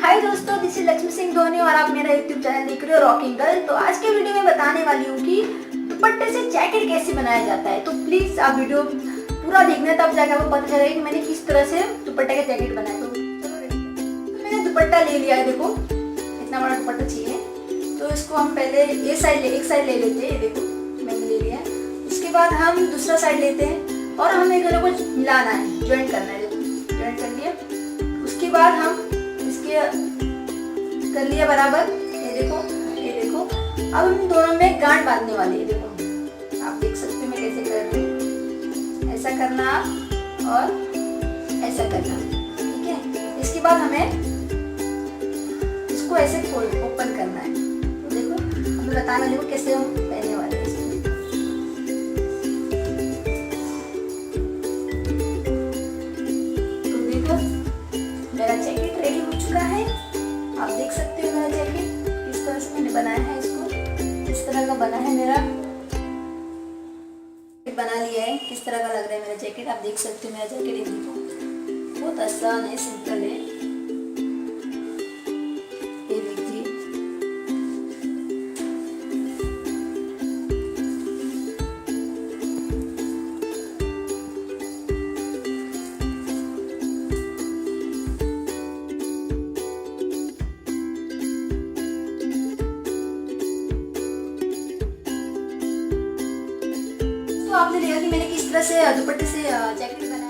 हाय दोस्तों, this is Lakshmi Singh Dhoni और आप मेरा यूट्यूब चैनल देख रहे हो रॉकिंग गर्ल। तो आज के वीडियो में बताने वाली हूँ कि दुपट्टे से जैकेट कैसे बनाया जाता है। तो प्लीज आप वीडियो पूरा देखना, तब जाकर आपको पता चलेगा कि मैंने किस तरह से दुपट्टे का जैकेट बनाया। तो मैंने दुपट्टा ले लिया है, देखो इतना बड़ा दुपट्टा चाहिए। तो इसको हम पहले एक साइड ले लेते हैं, देखो मैंने ले लिया है। उसके बाद हम दूसरा साइड लेते हैं और हमें एक दोनों को मिलाना है, ज्वाइंट करना है। देखो ज्वाइंट कर लिया। उसके बाद हम इसके कर लिया बराबर, ये देखो। अब हम दोनों में गांठ बांधने वाले हैं। देखो आप देख सकते हो मैं कैसे कर रही हूँ। ऐसा करना आप और ऐसा करना, ठीक है। इसके बाद हमें इसको ऐसे खोल ओपन करना है। तो देखो हमें बताने वाले को कैसे हम पहनने वाले हैं इसको। तो देखो मेरा जैकेट रेडी हो चुका है। आप देख सकते हो मेरा जैकेट किस तरह से मैंने बनाया है। इसको इस तरह का बना है मेरा, बना लिया है। किस तरह का लग रहा है मेरा जैकेट, आप देख सकते हो मेरा जैकेट। देखो बहुत आसान है, सिंपल है। ये देखिए तो आपने देखा कि मैंने किस तरह से दुपट्टे से जैकेट बनाया।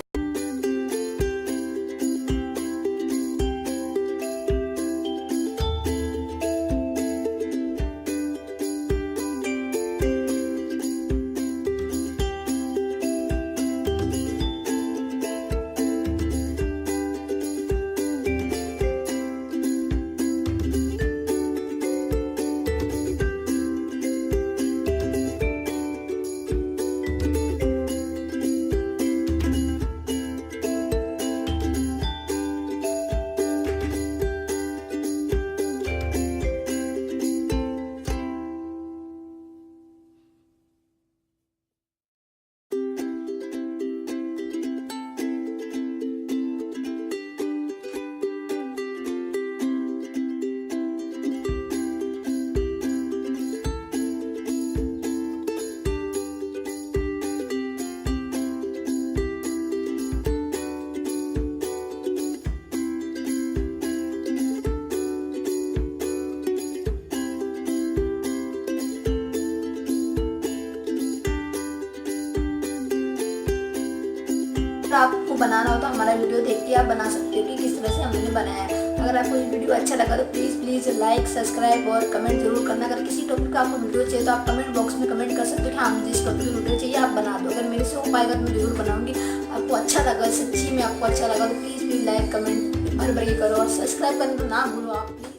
आपको बनाना हो तो हमारा वीडियो देख के आप बना सकते हो कि किस तरह से हमने बनाया है। अगर आपको ये वीडियो अच्छा लगा तो प्लीज़ लाइक, सब्सक्राइब और कमेंट जरूर करना। अगर किसी टॉपिक का आपको वीडियो चाहिए तो आप कमेंट बॉक्स में कमेंट कर सकते हो कि हाँ मुझे इस टॉपिक की वीडियो चाहिए, आप बना दो। अगर मेरे से हो पाएगा तो मैं जरूर बनाऊंगी। आपको अच्छा लगा, सच्ची में आपको अच्छा लगा तो प्लीज़ लाइक कमेंट भर भर के करो और सब्सक्राइब करना तो ना भूलो आप।